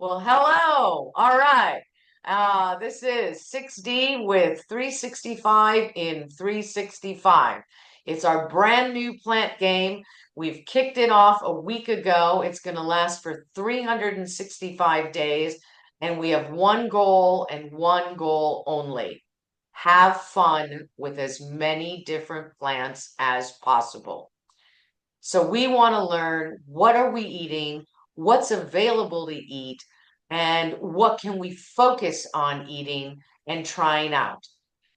Well, hello. All right. This is 6D with 365 in 365. It's our brand new plant game. We've kicked it off a week ago. It's going to last for 365 days, and we have one goal and one goal only. Have fun with as many different plants as possible. So we want to learn, what are we eating, what's available to eat, and what can we focus on eating and trying out.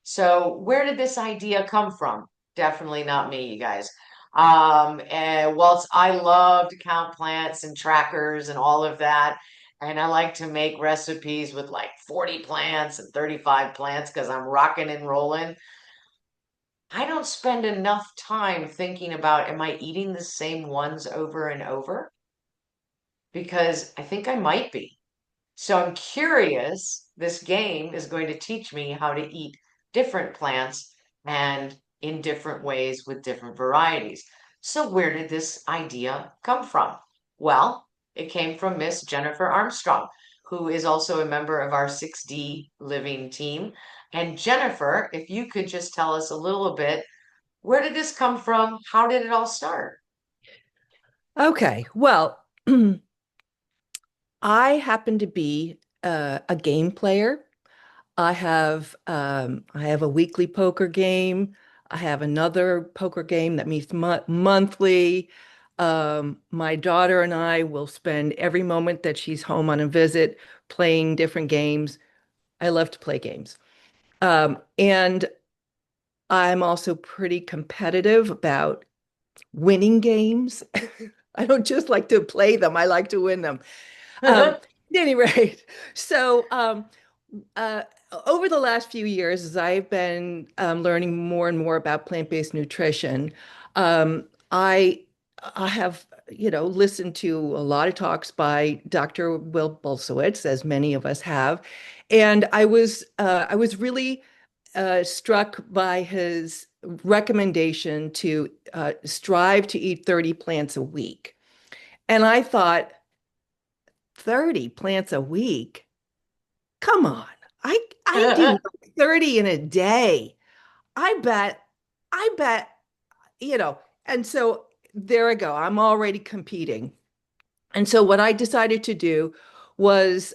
So where did this idea come from? Definitely not me, you guys. And whilst I love to count plants and trackers and all of that, and I like to make recipes with like 40 plants and 35 plants because I'm rocking and rolling. I don't spend enough time thinking about, am I eating the same ones over and over? Because I think I might be. So I'm curious. This game is going to teach me how to eat different plants and in different ways with different varieties. So where did this idea come from? Well, it came from Miss Jennifer Armstrong, who is also a member of our 6D living team. And Jennifer, if you could just tell us a little bit, where did this come from? How did it all start? Okay, well, I happen to be a game player. I have a weekly poker game. I have another poker game that meets monthly. My daughter and I will spend every moment that she's home on a visit playing different games. I love to play games. And I'm also pretty competitive about winning games. I don't just like to play them, I like to win them. Um, at any rate, so uh, over the last few years, as I've been learning more and more about plant-based nutrition, I have, listened to a lot of talks by Dr. Will Bulsiewicz, as many of us have, and I was really struck by his recommendation to strive to eat 30 plants a week. And I thought, 30 plants a week? Come on. I do 30 in a day. I bet, I bet, you know, and so there I go. I'm already competing. And so what I decided to do was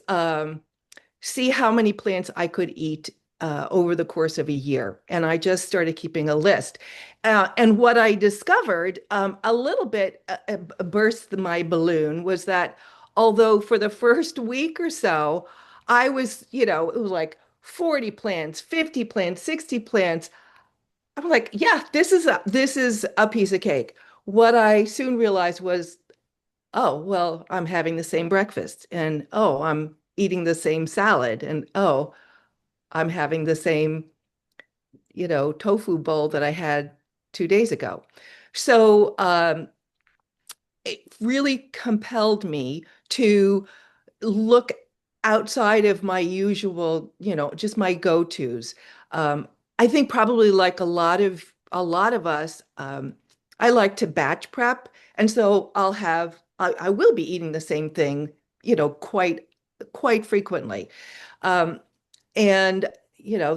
see how many plants I could eat over the course of a year. And I just started keeping a list. And what I discovered, a little bit burst my balloon, was that although for the first week or so, I was, it was like 40 plants, 50 plants, 60 plants. I'm like, yeah, this is a piece of cake. What I soon realized was, oh, well, I'm having the same breakfast, and oh, I'm eating the same salad, and oh, I'm having the same, tofu bowl that I had 2 days ago. So it really compelled me to look outside of my usual, just my go-tos. I think probably like a lot of us, I like to batch prep, and so I will be eating the same thing, quite frequently. Um, and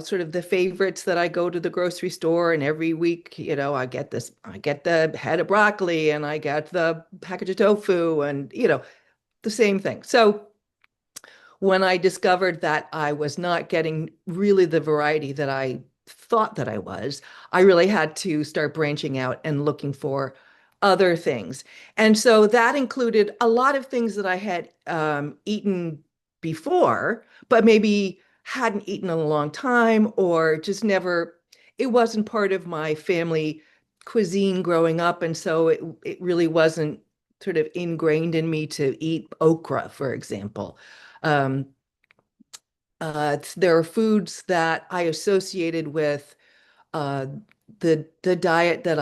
sort of the favorites that I go to the grocery store and every week, I get the head of broccoli and I get the package of tofu and the same thing. So when I discovered that I was not getting really the variety that I thought that I was, I really had to start branching out and looking for other things. And so that included a lot of things that I had eaten before, but maybe hadn't eaten in a long time or just never, it wasn't part of my family cuisine growing up. And so it really wasn't sort of ingrained in me to eat okra, for example. Um, there are foods that I associated with uh, the diet that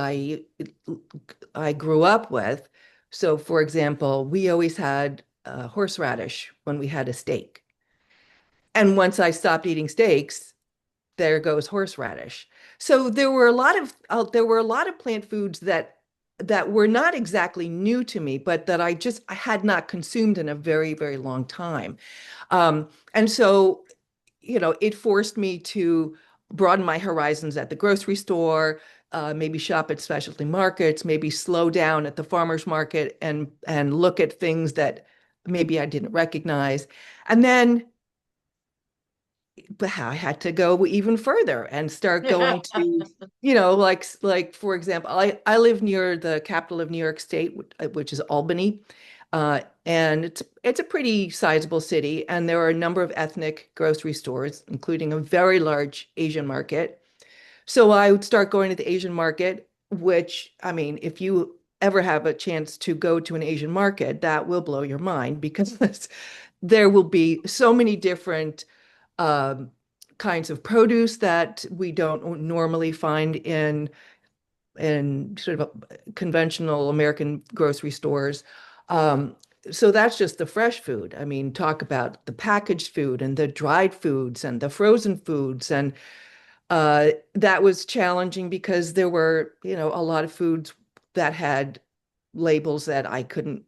I grew up with. So, for example, we always had horseradish when we had a steak, and once I stopped eating steaks, there goes horseradish. So there were a lot of plant foods that that were not exactly new to me, but that I had not consumed in a very, very long time. And so, it forced me to broaden my horizons at the grocery store, maybe shop at specialty markets, maybe slow down at the farmer's market and look at things that maybe I didn't recognize. And then but I had to go even further and start going to, like for example, I live near the capital of New York State, which is Albany, and it's a pretty sizable city, and there are a number of ethnic grocery stores, including a very large Asian market. So I would start going to the Asian market, which, I mean, if you ever have a chance to go to an Asian market, that will blow your mind because there will be so many different um, kinds of produce that we don't normally find in sort of conventional American grocery stores. Um, so that's just the fresh food. I mean, talk about the packaged food and the dried foods and the frozen foods. And that was challenging because there were, a lot of foods that had labels that didn't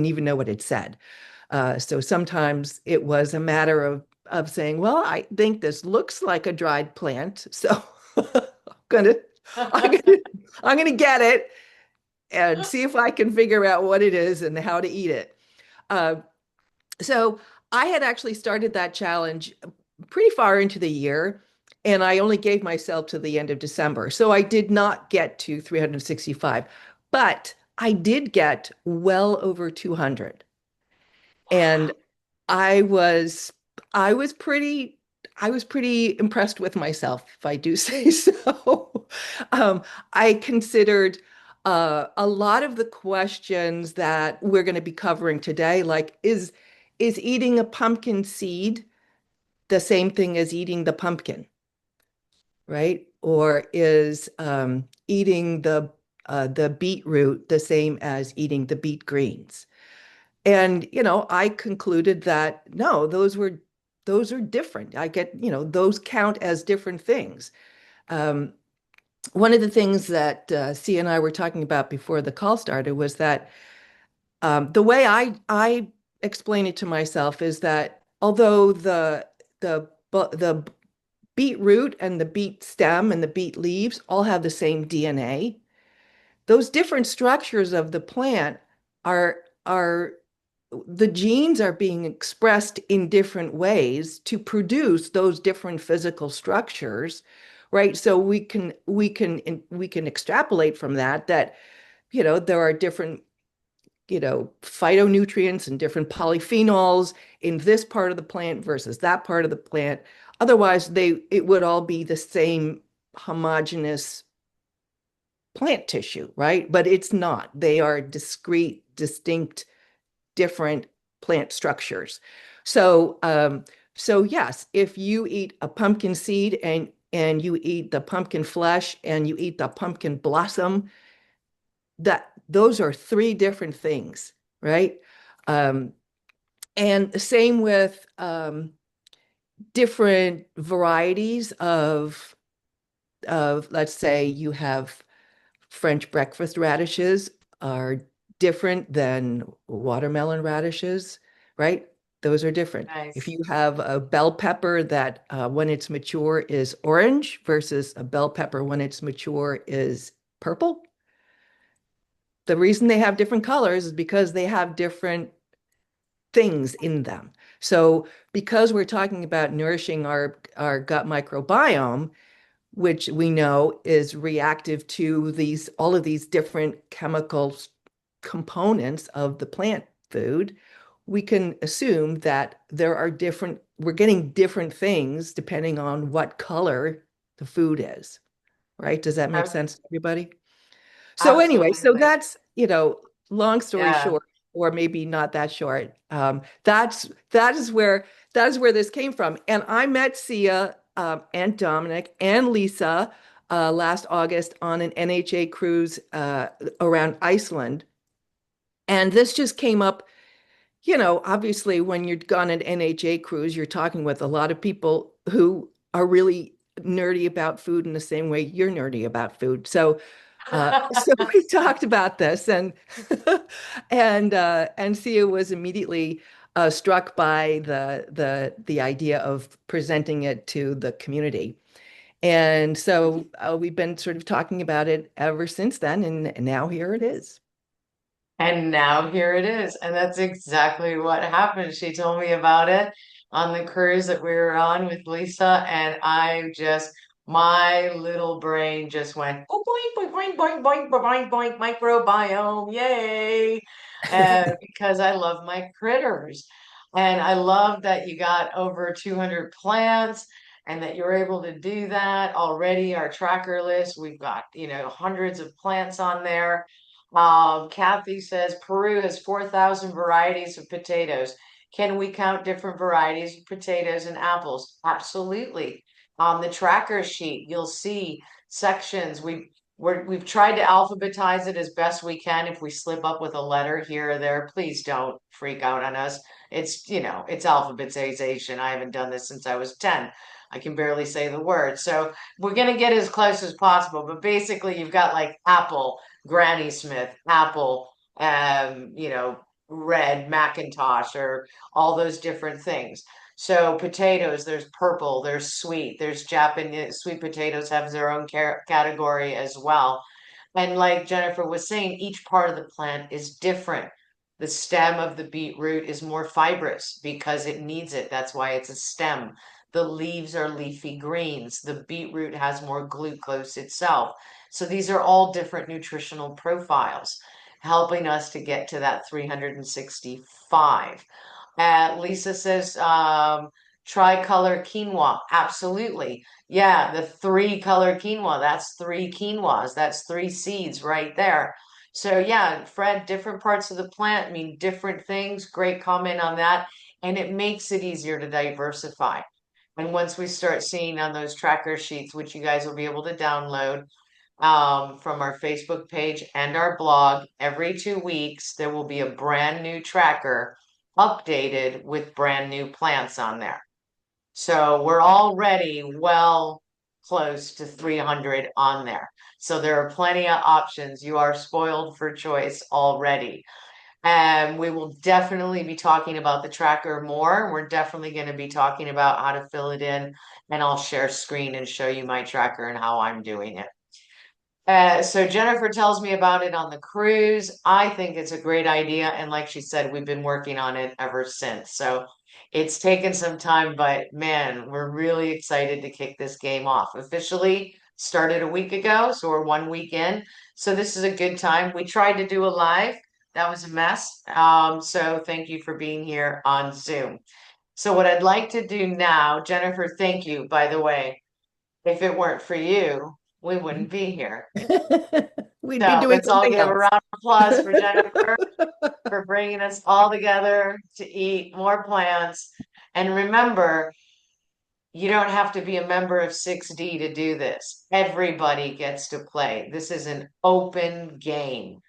even know what it said. So sometimes it was a matter of saying, well, I think this looks like a dried plant, so I'm gonna I'm gonna I'm gonna get it and see if I can figure out what it is and how to eat it. Uh, so I had actually started that challenge pretty far into the year, and I only gave myself to the end of December. So I did not get to 365, but I did get well over 200. And I was I was pretty I was pretty impressed with myself, if I do say so. Um, I considered a lot of the questions that we're going to be covering today, like is eating a pumpkin seed the same thing as eating the pumpkin, right? Or is eating the beetroot the same as eating the beet greens? And, I concluded that no, those are different. I get, those count as different things. Um, One of the things that C and I were talking about before the call started was that the way I explain it to myself is that although the beetroot and the beet stem and the beet leaves all have the same DNA, those different structures of the plant are the genes are being expressed in different ways to produce those different physical structures, right? So we can extrapolate from that there are different phytonutrients and different polyphenols in this part of the plant versus that part of the plant. Otherwise, it would all be the same homogeneous plant tissue, right? But it's not. They are discrete, distinct, different plant structures. So, so yes, if you eat a pumpkin seed and you eat the pumpkin flesh and you eat the pumpkin blossom, that those are three different things, right? Um, and the same with different varieties of let's say you have French breakfast radishes are different than watermelon radishes, right? Those are different. If Nice. you have a bell pepper that when it's mature is orange versus a bell pepper when it's mature is purple, the reason they have different colors is because they have different things in them. So because we're talking about nourishing our gut microbiome, which we know is reactive to all of these different chemical components of the plant food, we can assume that we're getting different things depending on what color the food is, right? Does that make Ab- sense to everybody? So anyway, so Absolutely. that's, long story Yeah. short, or maybe not that short. That is where this came from. And I met Sia and Dominic and Lisa last August on an NHA cruise around Iceland. And this just came up, obviously when you're on an NHA cruise, you're talking with a lot of people who are really nerdy about food in the same way you're nerdy about food. So So we talked about this, and and Sia was immediately struck by the idea of presenting it to the community. And so we've been sort of talking about it ever since then, and now here it is. And now here it is. And that's exactly what happened. She told me about it on the cruise that we were on with Lisa. And my little brain just went, oh, boing, boing, boing, boing, boing, boing, boing, microbiome, yay. Because I love my critters. And I love that you got over 200 plants and that you're able to do that already. Our tracker list, we've got, hundreds of plants on there. Kathy says Peru has 4,000 varieties of potatoes. Can we count different varieties of potatoes and apples? Absolutely. On the tracker sheet, you'll see sections. We've tried to alphabetize it as best we can. If we slip up with a letter here or there, please don't freak out on us. It's alphabetization. I haven't done this since I was 10. I can barely say the word. So we're going to get as close as possible. But basically, you've got like apple, Granny Smith, apple, red Macintosh, or all those different things. So potatoes, there's purple, there's sweet, there's Japanese sweet potatoes have their own category as well. And like Jennifer was saying, each part of the plant is different. The stem of the beetroot is more fibrous because it needs it. That's why it's a stem. The leaves are leafy greens. The beetroot has more glucose itself. So these are all different nutritional profiles, helping us to get to that 365. Lisa says, tricolor quinoa. Absolutely. Yeah, the three color quinoa. That's three quinoas. That's three seeds right there. So, yeah, Fred, different parts of the plant mean different things. Great comment on that. And it makes it easier to diversify. And once we start seeing on those tracker sheets, which you guys will be able to download, from our Facebook page and our blog. Every 2 weeks, there will be a brand new tracker updated with brand new plants on there. So we're already well close to 300 on there. So there are plenty of options. You are spoiled for choice already. And we will definitely be talking about the tracker more. We're definitely going to be talking about how to fill it in, and I'll share screen and show you my tracker and how I'm doing it. So Jennifer tells me about it on the cruise. I think it's a great idea. And like she said, we've been working on it ever since. So it's taken some time, but man, we're really excited to kick this game off. Officially started a week ago, so we're 1 week in. So this is a good time. We tried to do a live. That was a mess. So thank you for being here on Zoom. So what I'd like to do now, Jennifer, thank you, by the way. If it weren't for you, we wouldn't be here. We'd be So doing let's all something give a else. round of applause for Jennifer for bringing us all together to eat more plants. And remember, you don't have to be a member of 6D to do this. Everybody gets to play. This is an open game.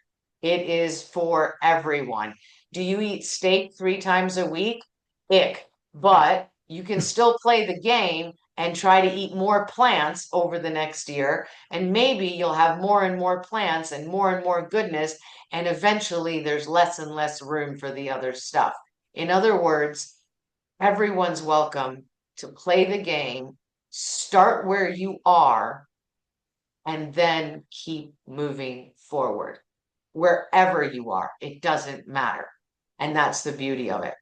It is for everyone. Do you eat steak 3 times a week? Ick. But you can still play the game and try to eat more plants over the next year. And maybe you'll have more and more plants and more goodness. And eventually there's less and less room for the other stuff. In other words, everyone's welcome to play the game, start where you are, and then keep moving forward. Wherever you are, it doesn't matter. And that's the beauty of it.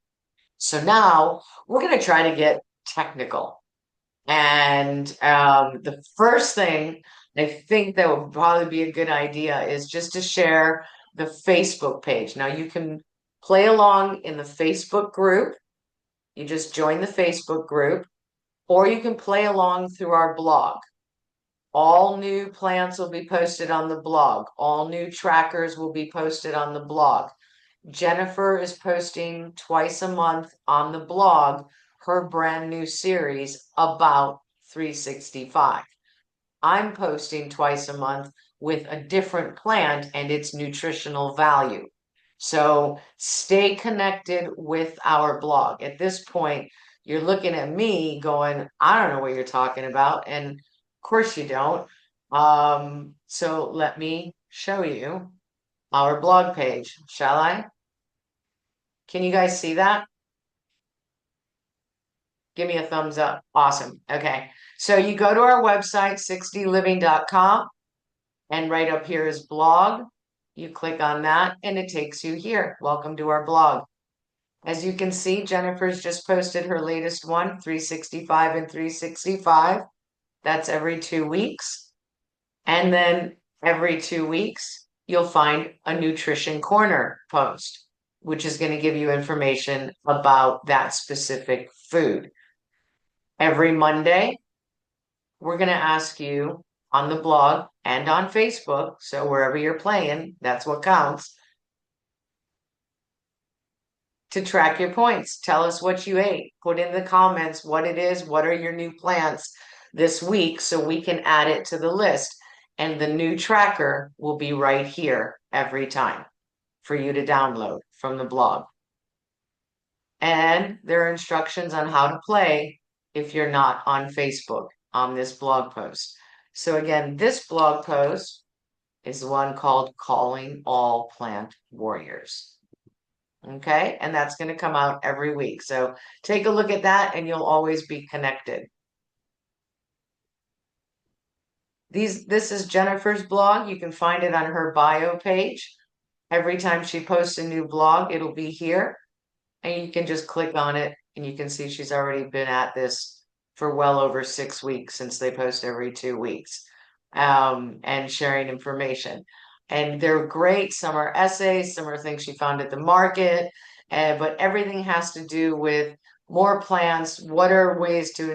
So now we're going to try to get technical. And the first thing I think that would probably be a good idea is just to share the Facebook page. Now you can play along in the Facebook group. You just join the Facebook group, or you can play along through our blog. All new plants will be posted on the blog. All new trackers will be posted on the blog. Jennifer is posting twice a month on the blog her brand new series about 365. I'm posting twice a month with a different plant and its nutritional value. So stay connected with our blog. At this point, you're looking at me going, I don't know what you're talking about. And of course you don't. So let me show you our blog page, shall I? Can you guys see that? Give me a thumbs up. Awesome. Okay. So you go to our website, 60living.com, and right up here is blog. You click on that and it takes you here. Welcome to our blog. As you can see, Jennifer's just posted her latest one, 365 and 365. That's every 2 weeks. And then every 2 weeks, you'll find a nutrition corner post, which is going to give you information about that specific food. Every Monday, we're going to ask you on the blog and on Facebook. So wherever you're playing, that's what counts. To track your points. Tell us what you ate. Put in the comments what it is. What are your new plants this week so we can add it to the list. And the new tracker will be right here every time for you to download from the blog. And there are instructions on how to play if you're not on Facebook on this blog post. So again, this blog post is the one called Calling All Plant Warriors. Okay, and that's going to come out every week. So take a look at that and you'll always be connected. This is Jennifer's blog. You can find it on her bio page. Every time she posts a new blog, it'll be here. And you can just click on it and you can see she's already been at this for well over 6 weeks since they post every 2 weeks, and sharing information. And they're great. Some are essays, some are things she found at the market, but everything has to do with more plants. What are ways to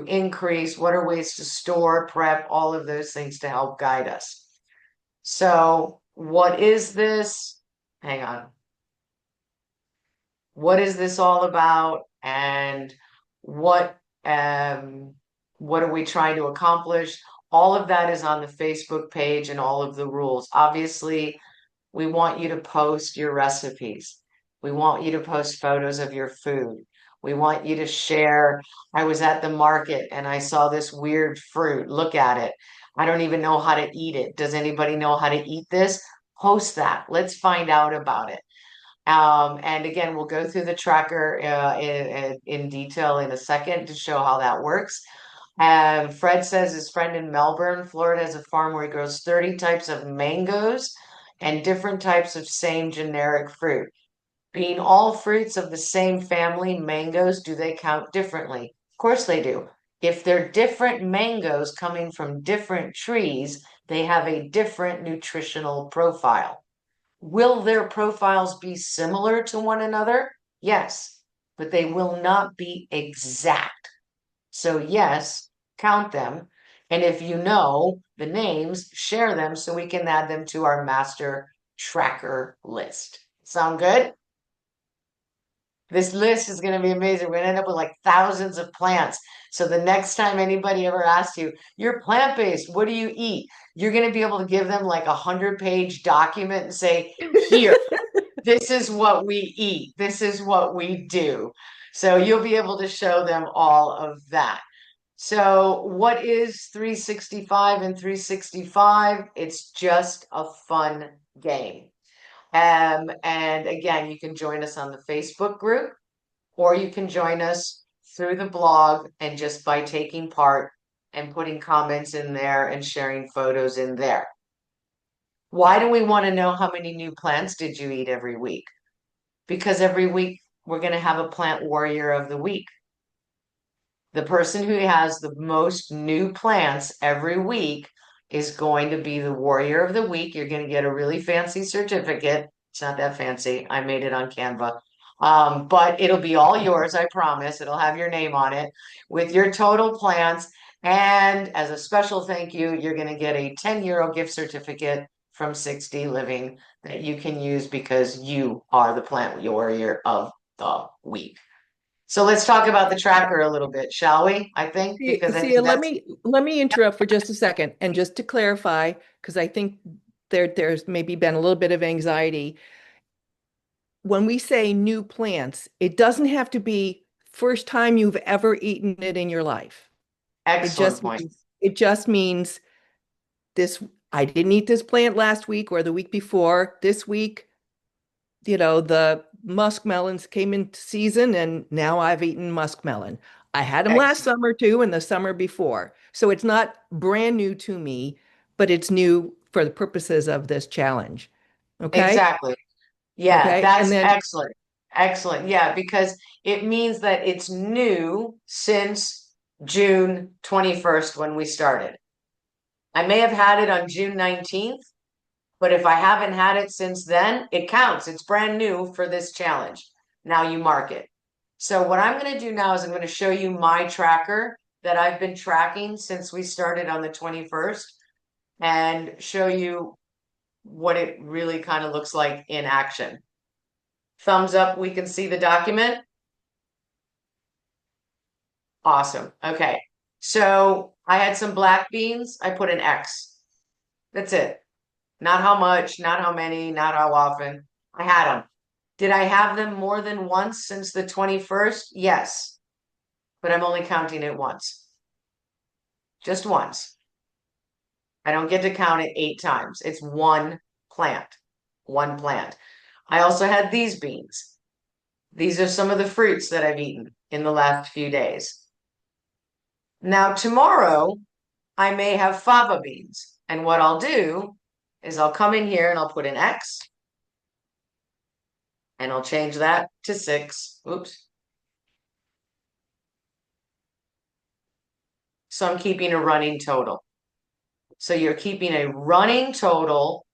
increase? What are ways to store, prep, all of those things to help guide us. So what is this? Hang on. What is this all about? And what what are we trying to accomplish? All of that is on the Facebook page and all of the rules. Obviously, we want you to post your recipes. We want you to post photos of your food. We want you to share. I was at the market and I saw this weird fruit. Look at it. I don't even know how to eat it. Does anybody know how to eat this? Post that. Let's find out about it. And again, we'll go through the tracker in detail in a second to show how that works. Fred says his friend in Melbourne, Florida, has a farm where he grows 30 types of mangoes and different types of same generic fruit. Being all fruits of the same family, mangoes, do they count differently? Of course they do. If they're different mangoes coming from different trees, they have a different nutritional profile. Will their profiles be similar to one another? Yes, but they will not be exact. So yes, count them. And if you know the names, share them so we can add them to our master tracker list. Sound good? This list is going to be amazing. We're going to end up with like thousands of plants. So the next time anybody ever asks you, you're plant-based, what do you eat? You're going to be able to give them like 100-page document and say, here, this is what we eat. This is what we do. So you'll be able to show them all of that. So what is 365 and 365? It's just a fun game. And again, you can join us on the Facebook group, or you can join us through the blog and just by taking part and putting comments in there and sharing photos in there. Why do we want to know how many new plants did you eat every week? Because every week we're going to have a plant warrior of the week. The person who has the most new plants every week is going to be the warrior of the week. You're going to get a really fancy certificate. It's not that fancy. I made it on Canva. But it'll be all yours, I promise. It'll have your name on it with your total plants. And as a special thank you, you're going to get a 10 euro gift certificate from 60 Living that you can use because you are the plant warrior of the week. So let's talk about the tracker a little bit, shall we? I think because I See, think that's let me interrupt for just a second, and just to clarify, because I think there's maybe been a little bit of anxiety. When we say new plants, it doesn't have to be first time you've ever eaten it in your life. excellent point. It just means this I didn't eat this plant last week or the week before. This week, the muskmelons came into season and now I've eaten muskmelon. I had them last Excellent. summer too and the summer before. So it's not brand new to me, but it's new for the purposes of this challenge. Okay? Exactly. Yeah, Okay. And that's then, excellent. Excellent. Yeah, because it means that it's new since June 21st when we started. I may have had it on June 19th, but if I haven't had it since then, it counts. It's brand new for this challenge. Now you mark it. So what I'm going to do now is I'm going to show you my tracker that I've been tracking since we started on the 21st and show you what it really kind of looks like in action. Thumbs up, we can see the document. Awesome. Okay. So I had some black beans. I put an X. That's it. Not how much, not how many, not how often. I had them. Did I have them more than once since the 21st? Yes, but I'm only counting it once. Just once. I don't get to count it 8 times. It's one plant. One plant. I also had these beans. These are some of the fruits that I've eaten in the last few days. Now, tomorrow, I may have fava beans. And what I'll do is I'll come in here and I'll put an X and I'll change that to 6. Oops. So I'm keeping a running total. So you're keeping a running total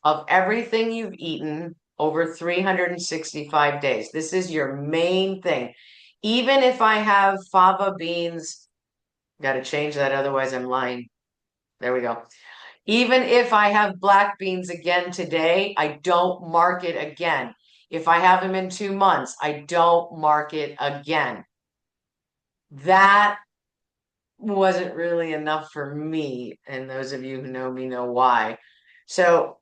of everything you've eaten over 365 days. This is your main thing. Even if I have fava beans, got to change that, otherwise I'm lying. There we go. Even if I have black beans again today, I don't mark it again. If I have them in 2 months, I don't mark it again. That wasn't really enough for me. And those of you who know me know why. So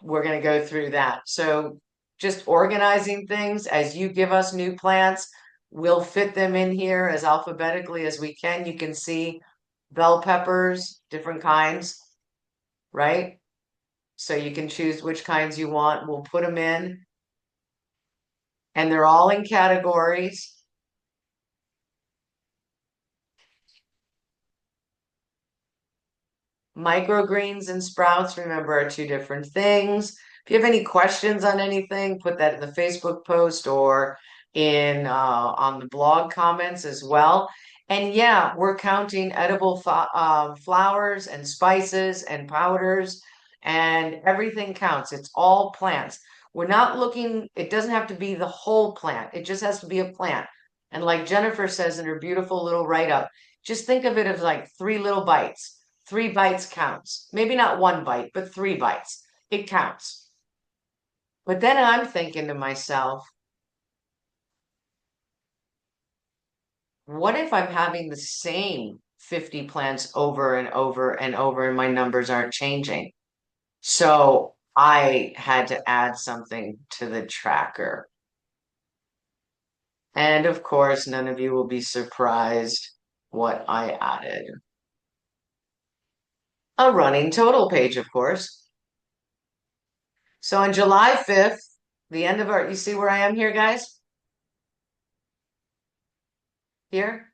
we're going to go through that. So just organizing things as you give us new plants, we'll fit them in here as alphabetically as we can. You can see bell peppers, different kinds, right? So you can choose which kinds you want. We'll put them in, and they're all in categories. Microgreens and sprouts, remember, are two different things. If you have any questions on anything, put that in the Facebook post or in on the blog comments as well. And yeah, we're counting edible flowers and spices and powders, and everything counts. It's all plants. We're not looking, it doesn't have to be the whole plant. It just has to be a plant. And like Jennifer says in her beautiful little write-up, just think of it as like 3 little bites. 3 bites counts. Maybe not 1 bite, but 3 bites. It counts. But then I'm thinking to myself, what if I'm having the same 50 plants over and over and over and my numbers aren't changing? So I had to add something to the tracker. And of course, none of you will be surprised what I added. A running total page, of course. So on July 5th, the end of our, you see where I am here, guys? Here?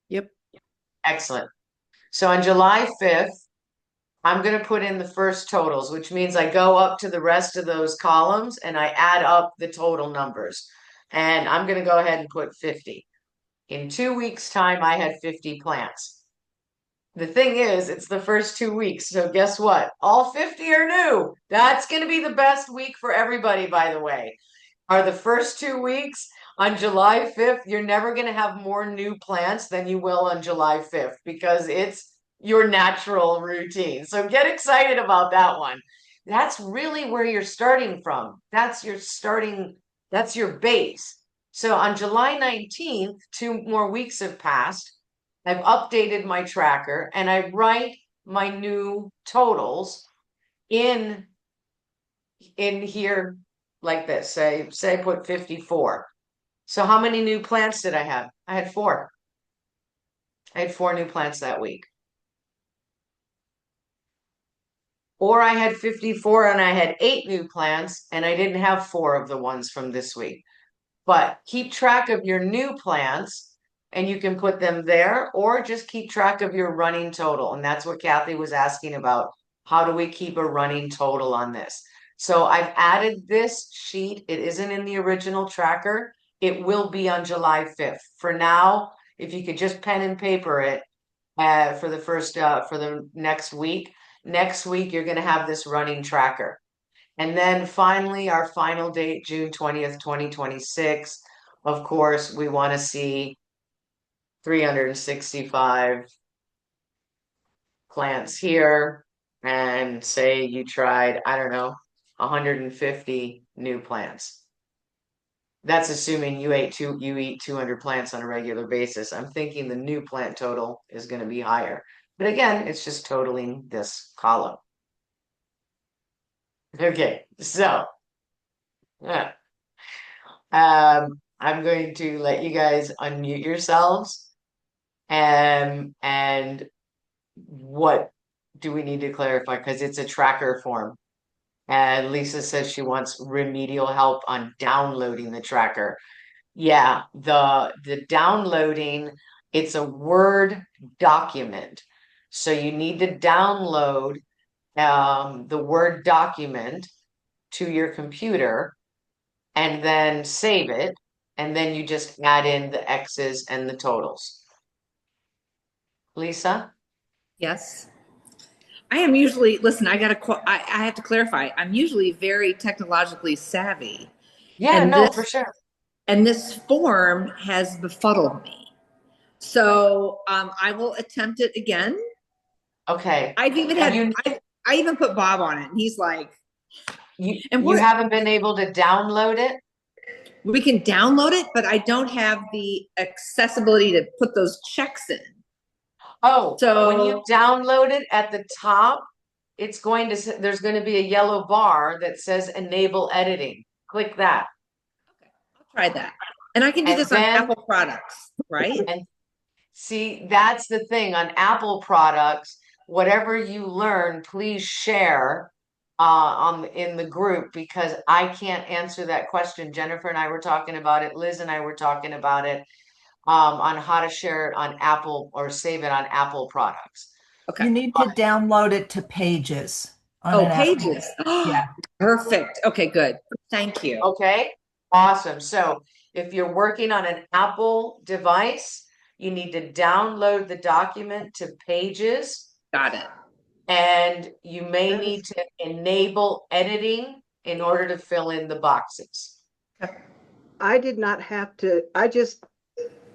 yep. Excellent. So on July 5th, I'm going to put in the first totals, which means I go up to the rest of those columns and I add up the total numbers. And I'm going to go ahead and put 50. In 2 weeks' time, I had 50 plants. The thing is, it's the first 2 weeks. So guess what? All 50 are new. That's going to be the best week for everybody, by the way. Are the first 2 weeks on July 5th, you're never going to have more new plants than you will on July 5th because it's your natural routine. So get excited about that one. That's really where you're starting from. That's your base. So on July 19th, 2 more weeks have passed. I've updated my tracker and I write my new totals in here like this. Say I put 54. So how many new plants did I have? I had 4. I had 4 new plants that week. or I had 54 and I had 8 new plants and I didn't have 4 of the ones from this week. But keep track of your new plants and you can put them there or just keep track of your running total. And that's what Kathy was asking about. How do we keep a running total on this? So I've added this sheet. It isn't in the original tracker. It will be on July 5th. For now, if you could just pen and paper it for for the next week. Next week, you're going to have this running tracker. And then finally, our final date, June 20th, 2026. Of course, we want to see 365 plants here. And say you tried, I don't know, 150 new plants. That's assuming you eat 200 plants on a regular basis. I'm thinking the new plant total is going to be higher. But again, it's just totaling this column. Okay, so yeah. I'm going to let you guys unmute yourselves. And what do we need to clarify? Because it's a tracker form. And Lisa says she wants remedial help on downloading the tracker. Yeah, the downloading, it's a Word document. So you need to download the Word document to your computer and then save it. And then you just add in the X's and the totals. Lisa? Yes. I am usually, listen, I have to clarify. I'm usually very technologically savvy. Yeah, And no, for this sure. and this form has befuddled me. So I will attempt it again. Okay. I've even Have had you I even put Bob on it and he's like, and you haven't been able to download it? we can download it, but I don't have the accessibility to put those checks in. Oh, when you So download it at the top, there's going to be a yellow bar that says enable editing. Click that. okay, I'll try that. And I can do And this on then Apple products, right? and see, that's the thing on Apple products, whatever you learn, please share in the group because I can't answer that question. Jennifer and I were talking about it, Liz and I were talking about it on how to share it on Apple or save it on Apple products. Okay. You need to download it to Pages on Oh, an Apple. Pages. Yeah. Perfect. Okay, good. Thank you. Okay, awesome. So if you're working on an Apple device, you need to download the document to Pages, Got it. and you may That is, need to enable editing in order to fill in the boxes. I did not have to, I just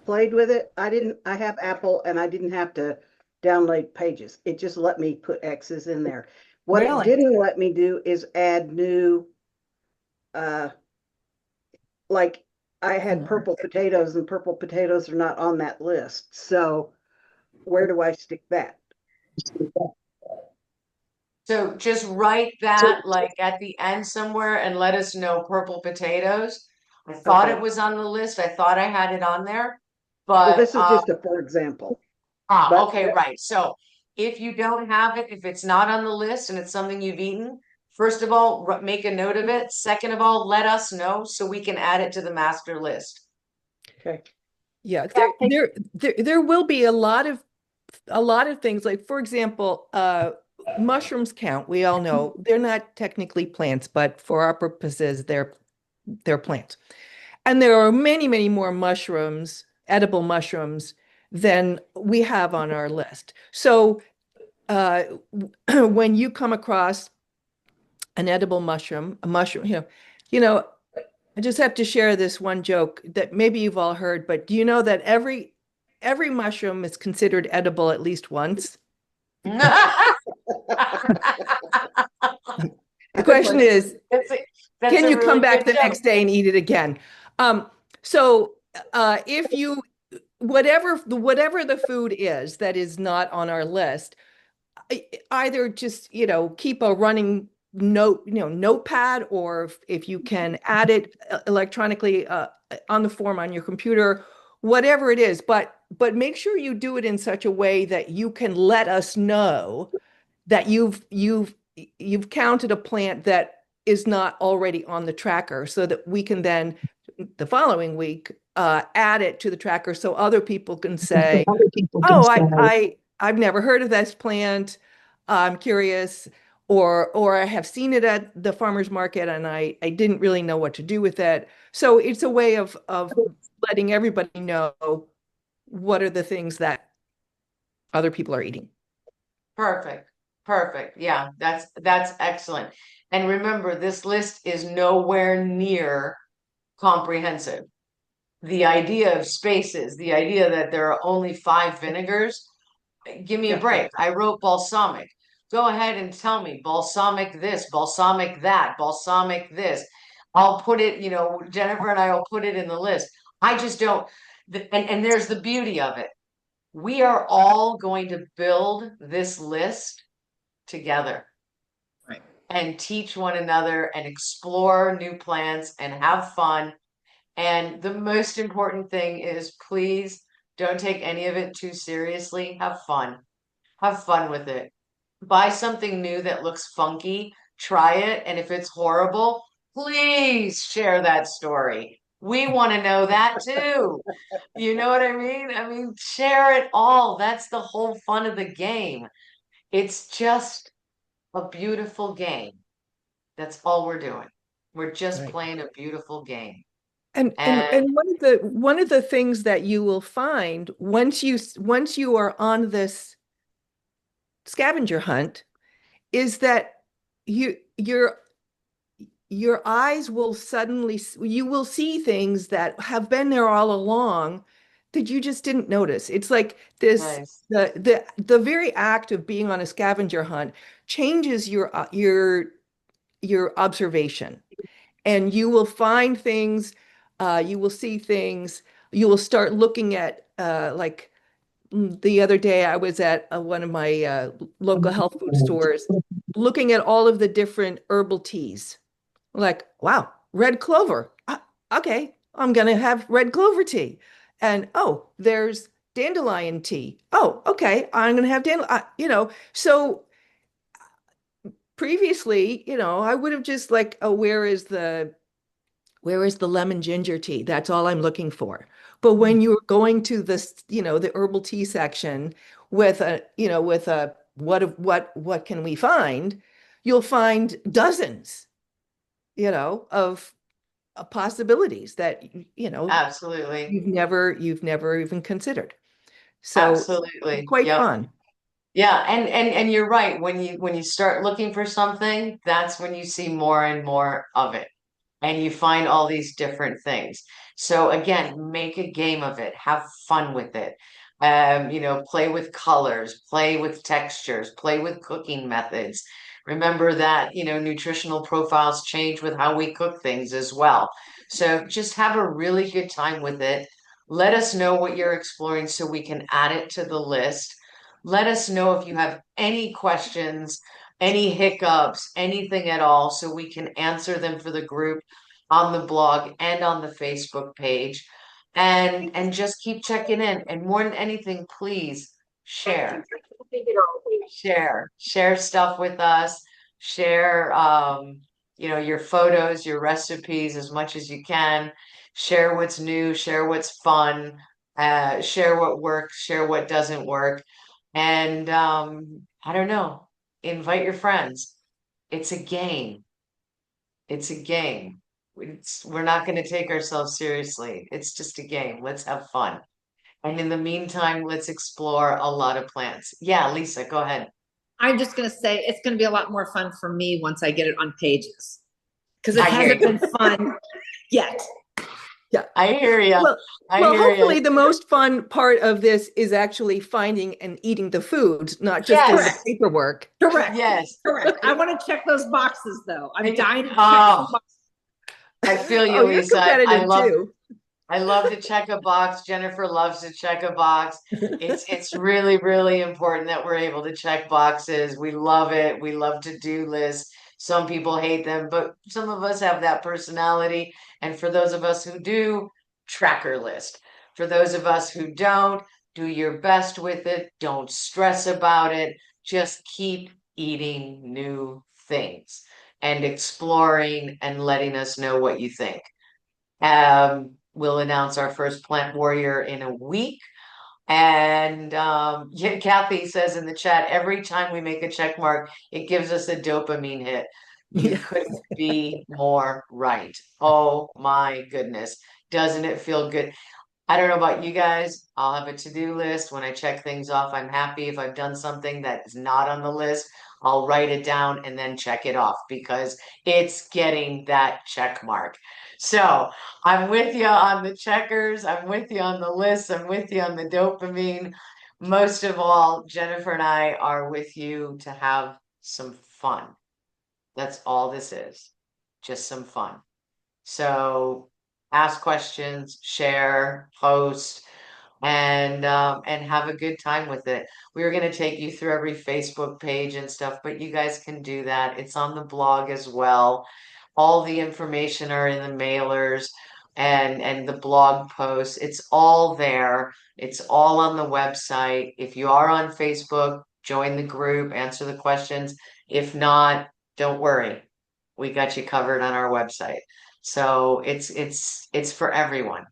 played with it. I have Apple and I didn't have to download Pages. It just let me put X's in there. What it Really? didn't let me do is add new, uh, like I had purple potatoes and purple potatoes are not on that list. So where do I stick that? So just write that like at the end somewhere and let us know purple potatoes. I thought it Okay. was on the list. I thought I had it on there, Well, but this is just a for example, but okay, right. So if you don't have it, if it's not on the list and it's something you've eaten, first of all, make a note of it. Second of all, let us know so we can add it to the master list. okay. Yeah, there will be a lot of things like, for example, mushrooms count. We all know they're not technically plants, but for our purposes, they're plants. And there are many, many more mushrooms, edible mushrooms, than we have on our list. So uh, when you come across an edible mushroom, a mushroom, you know, I just have to share this one joke that maybe you've all heard, but do you know that every mushroom is considered edible at least once? The question is, That's a, that's can a you come really back good the joke. next day and eat it again? So if you whatever the food is that is not on our list, either just keep a running notepad, or if you can add it electronically on the form on your computer, whatever it is, but make sure you do it in such a way that you can let us know that you've counted a plant that is not already on the tracker so that we can then the following week add it to the tracker so other people can say, oh, I've never heard of this plant. I'm curious, or I have seen it at the farmer's market and I didn't really know what to do with it. So it's a way of letting everybody know what are the things that other people are eating. Perfect. Perfect. Yeah, that's excellent. And remember, this list is nowhere near comprehensive. The idea of spaces, the idea that there are only 5 vinegars, give me a break. I wrote balsamic. Go ahead and tell me balsamic this, balsamic that, balsamic this. I'll put it, Jennifer and I will put it in the list. I just don't, and there's the beauty of it. We are all going to build this list together. Right. And teach one another and explore new plants and have fun. And the most important thing is please don't take any of it too seriously. Have fun. Have fun with it. Buy something new that looks funky, try it, and if it's horrible, please share that story. We want to know that too. You know what I mean? I mean, share it all. That's the whole fun of the game. It's just a beautiful game. That's all we're doing. We're just Right. playing a beautiful game. And one of the things that you will find once you are on this scavenger hunt is that you your eyes will suddenly you will see things that have been there all along that you just didn't notice. It's like this nice. the very act of being on a scavenger hunt changes your observation, and you will find things, you will see things, you will start looking at like the other day I was at one of my local health food stores looking at all of the different herbal teas. Like, wow, red clover. Okay, I'm gonna have red clover tea. And oh, there's dandelion tea. Oh, okay, I'm gonna have dandelion. So previously, I would have just like, oh, where is the lemon ginger tea? That's all I'm looking for. But when you're going to this, the herbal tea section with a what can we find? You'll find dozens, of possibilities that Absolutely. you've never even considered. So it's Absolutely. quite Yep. fun. Yeah, and you're right. When you start looking for something, that's when you see more and more of it. And you find all these different things. So again, make a game of it. Have fun with it. Play with colors, play with textures, play with cooking methods. Remember that, nutritional profiles change with how we cook things as well. So just have a really good time with it. Let us know what you're exploring so we can add it to the list. Let us know if you have any questions, any hiccups, anything at all, so we can answer them for the group on the blog and on the Facebook page. And just keep checking in. And more than anything, please share. Share stuff with us. Share your photos, your recipes as much as you can. Share what's new, share what's fun, share what works, share what doesn't work. And I don't know, invite your friends. It's a game. It's a game. We're not going to take ourselves seriously. It's just a game. Let's have fun. And in the meantime, let's explore a lot of plants. Yeah, Lisa, go ahead. I'm just going to say it's going to be a lot more fun for me once I get it on pages because it I hear hasn't you. been fun yet. Yeah. I hear you. Well, I well, hear hopefully you. the most fun part of this is actually finding and eating the food, not just doing the Yes. paperwork. Correct. Yes. Correct. I want to check those boxes though. I'm And- dying to check oh, some boxes. I feel you, Oh, you're Lisa. competitive too. I love to check a box. Jennifer loves to check a box. It's really, really important that we're able to check boxes. We love it. We love to-do lists. Some people hate them, but some of us have that personality. And for those of us who do, tracker list. For those of us who don't, do your best with it. Don't stress about it. Just keep eating new things and exploring and letting us know what you think. We'll announce our first plant warrior in a week. And yeah, Kathy says in the chat, every time we make a check mark, it gives us a dopamine hit. You Yeah. couldn't be more right. Oh my goodness. Doesn't it feel good? I don't know about you guys. I'll have a to-do list. When I check things off, I'm happy. If I've done something that is not on the list, I'll write it down and then check it off because it's getting that check mark. So I'm with you on the checkers. I'm with you on the list. I'm with you on the dopamine. Most of all, Jennifer and I are with you to have some fun. That's all this is. Just some fun. So ask questions, share, post, and have a good time with it. We were going to take you through every Facebook page and stuff, but you guys can do that. It's on the blog as well. All the information are in the mailers and the blog posts. It's all there. It's all on the website. If you are on Facebook, join the group, answer the questions. If not, don't worry. We got you covered on our website. So it's for everyone.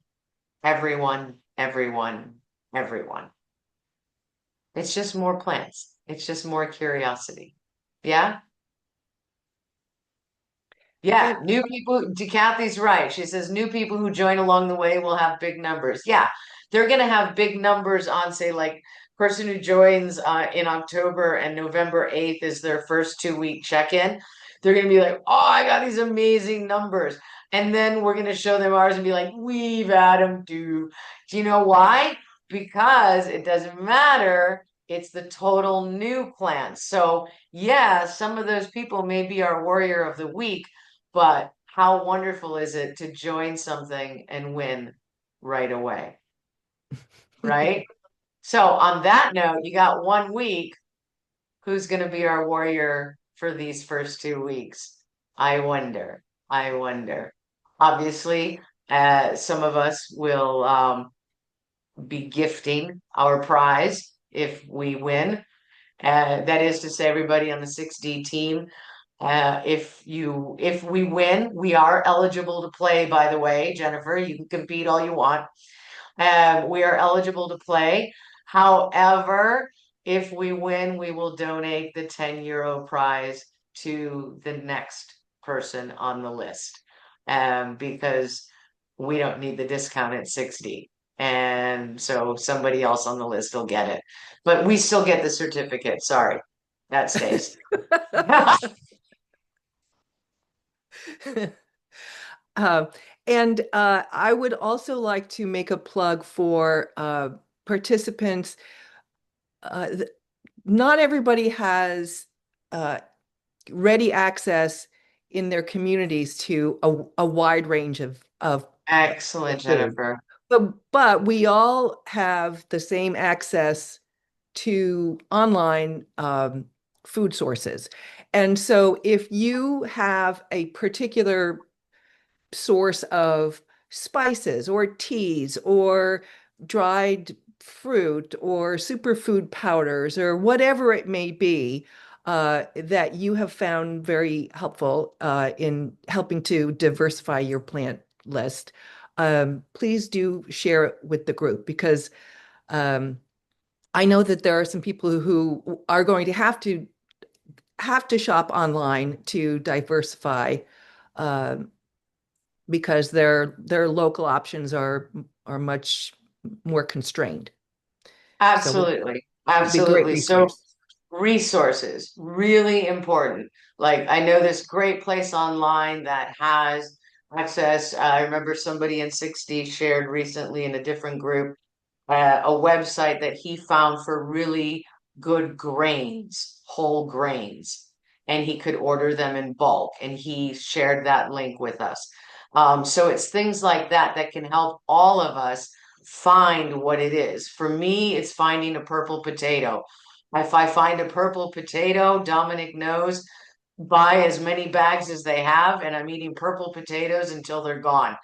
Everyone, everyone, everyone. It's just more plants. It's just more curiosity. Yeah? Yeah, And new people. Kathy's right. She says new people who join along the way will have big numbers. Yeah, they're going to have big numbers on, say, like person who joins in October and November 8th is their first 2-week check-in. They're going to be like, oh, I got these amazing numbers. And then we're going to show them ours and be like, we've had them too. Do you know why? Because it doesn't matter. It's the total new plants. So, yeah, some of those people may be our warrior of the week, but how wonderful is it to join something and win right away, right? So on that note, you got 1 week. Who's going to be our warrior for these first 2 weeks? I wonder. I wonder. Obviously, some of us will be gifting our prize if we win. That is to say, everybody on the 6D team. If we win, we are eligible to play, by the way, Jennifer, you can compete all you want. We are eligible to play. However, if we win, we will donate the €10 prize to the next person on the list. Because we don't need the discount at 6D. And so somebody else on the list will get it. But we still get the certificate. Sorry, that stays. Uh, and I would also like to make a plug for participants. Not everybody has ready access in their communities to a wide range of Excellent, food. Jennifer. But we all have the same access to online food sources. And so if you have a particular source of spices or teas or dried fruit or superfood powders or whatever it may be that you have found very helpful in helping to diversify your plant list, please do share it with the group because I know that there are some people who are going to have to shop online to diversify because their local options are much more constrained. So Absolutely. it'd be a great Absolutely. So resource. resources, really important. Like I know this great place online that has access. I remember somebody in 6D shared recently in a different group a website that he found for really good grains, whole grains, and he could order them in bulk. And he shared that link with us. So it's things like that that can help all of us find what it is. For me, it's finding a purple potato. If I find a purple potato, Dominic knows, buy as many bags as they have, and I'm eating purple potatoes until they're gone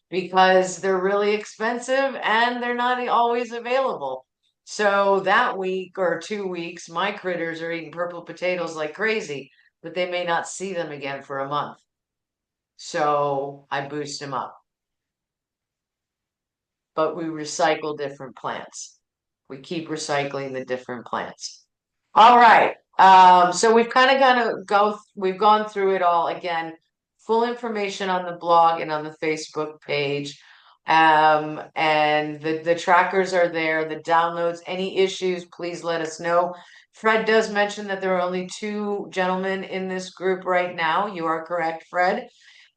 because they're really expensive and they're not always available. So that week or 2 weeks, my critters are eating purple potatoes like crazy. but they may not see them again for a month. So I boost them up. But we recycle different plants. We keep recycling the different plants. All right. So we've kind of we've gone through it all again. Full information on the blog and on the Facebook page. And the trackers are there, the downloads. Any issues, please let us know. Fred does mention that there are only 2 gentlemen in this group right now. You are correct, Fred.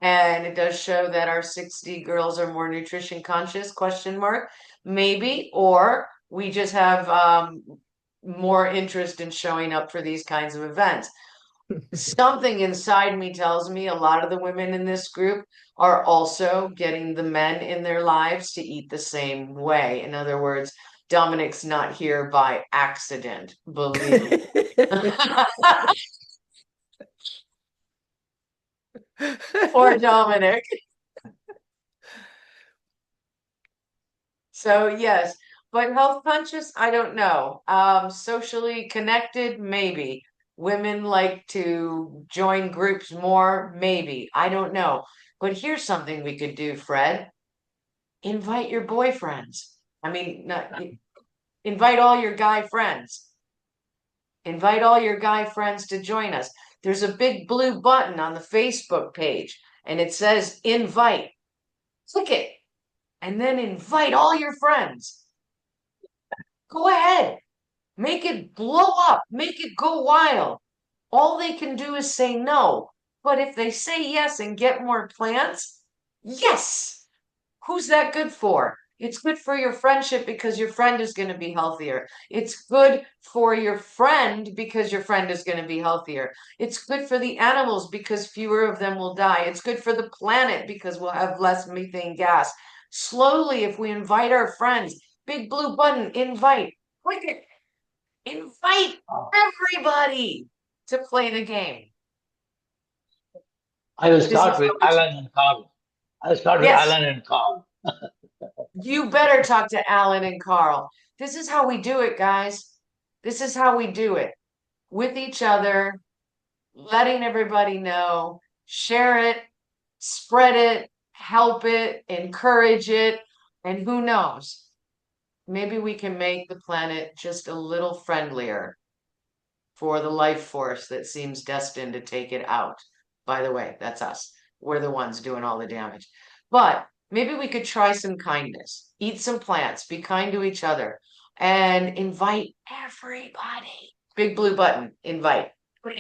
And it does show that our 60 girls are more nutrition conscious, question mark, maybe, or we just have more interest in showing up for these kinds of events. Something inside me tells me a lot of the women in this group are also getting the men in their lives to eat the same way. In other words, Dominic's not here by accident, believe me. Or Dominic. So yes, but health conscious, I don't know. Socially connected, maybe. Women like to join groups more, maybe. I don't know. But here's something we could do, Fred. Invite your boyfriends. I mean, invite all your guy friends. Invite all your guy friends to join us. There's a big blue button on the Facebook page, and it says invite. Click it, and then invite all your friends. Go ahead. Make it blow up. Make it go wild. All they can do is say no. But if they say yes and get more plants, yes. Who's that good for? It's good for your friendship because your friend is going to be healthier. It's good for your friend because your friend is going to be healthier. It's good for the animals because fewer of them will die. It's good for the planet because we'll have less methane gas. Slowly, if we invite our friends, big blue button, invite. Click it. Invite everybody to play the game. I will This start is with Alan and Carl. I'll start with yes. Alan and Carl. You better talk to Alan and Carl. This is how we do it, guys. This is how we do it with each other, letting everybody know, share it, spread it, help it, encourage it. And who knows, maybe we can make the planet just a little friendlier for the life force that seems destined to take it out. By the way, that's us. We're the ones doing all the damage. But maybe we could try some kindness, eat some plants, be kind to each other, and invite everybody. Big blue button, invite. All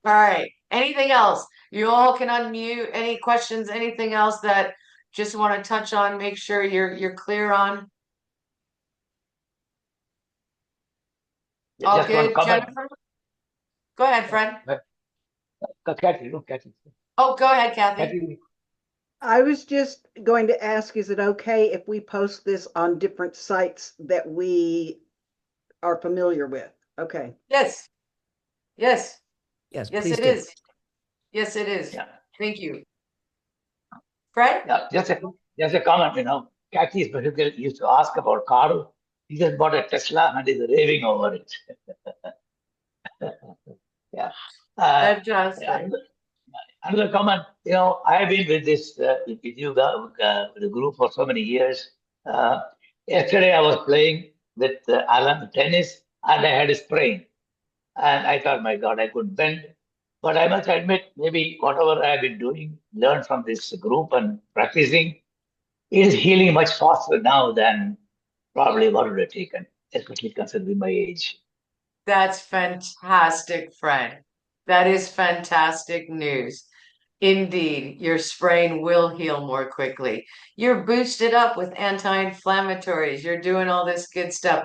right. Anything else? You all can unmute. Any questions? Anything else that just want to touch on? Make sure you're clear on. All Just one good, comment. Jennifer? Go ahead, Fred. Kathy, no, Kathy. Oh, go ahead, Kathy. Kathy, I was just going to ask, is it okay if we post this on different sites that we are familiar with? Okay. Yes. Yes. Yes, Yes, please it do. is. Yes, it is. yeah, Thank you. Fred? yeah, just a comment, Kathy specifically used to ask about Carl. He just bought a Tesla and is raving over it. Yeah. Yeah. Fantastic. Another comment, I have been with this, with you, with the group for so many years. Yesterday I was playing with Alan tennis and I had a sprain. And I thought, my God, I could bend. But I must admit, maybe whatever I have been doing, learned from this group and practicing, it is healing much faster now than probably what would have taken, especially considering my age. That's fantastic, Fred. That is fantastic news. Indeed, your sprain will heal more quickly. You're boosted up with anti-inflammatories. You're doing all this good stuff.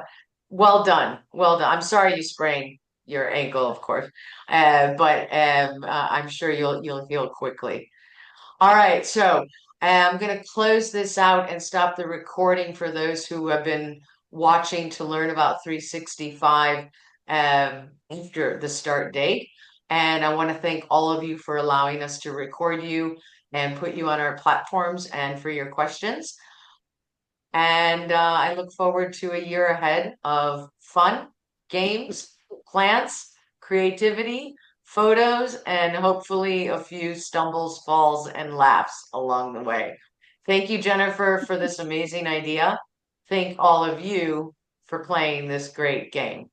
Well done. Well done. I'm sorry you sprained your ankle, of course. But I'm sure you'll heal quickly. All right, so I'm going to close this out and stop the recording for those who have been watching to learn about 365 after the start date. And I want to thank all of you for allowing us to record you and put you on our platforms and for your questions. And I look forward to a year ahead of fun, games, plants, creativity, photos, and hopefully a few stumbles, falls, and laughs along the way. Thank you, Jennifer, for this amazing idea. Thank all of you for playing this great game.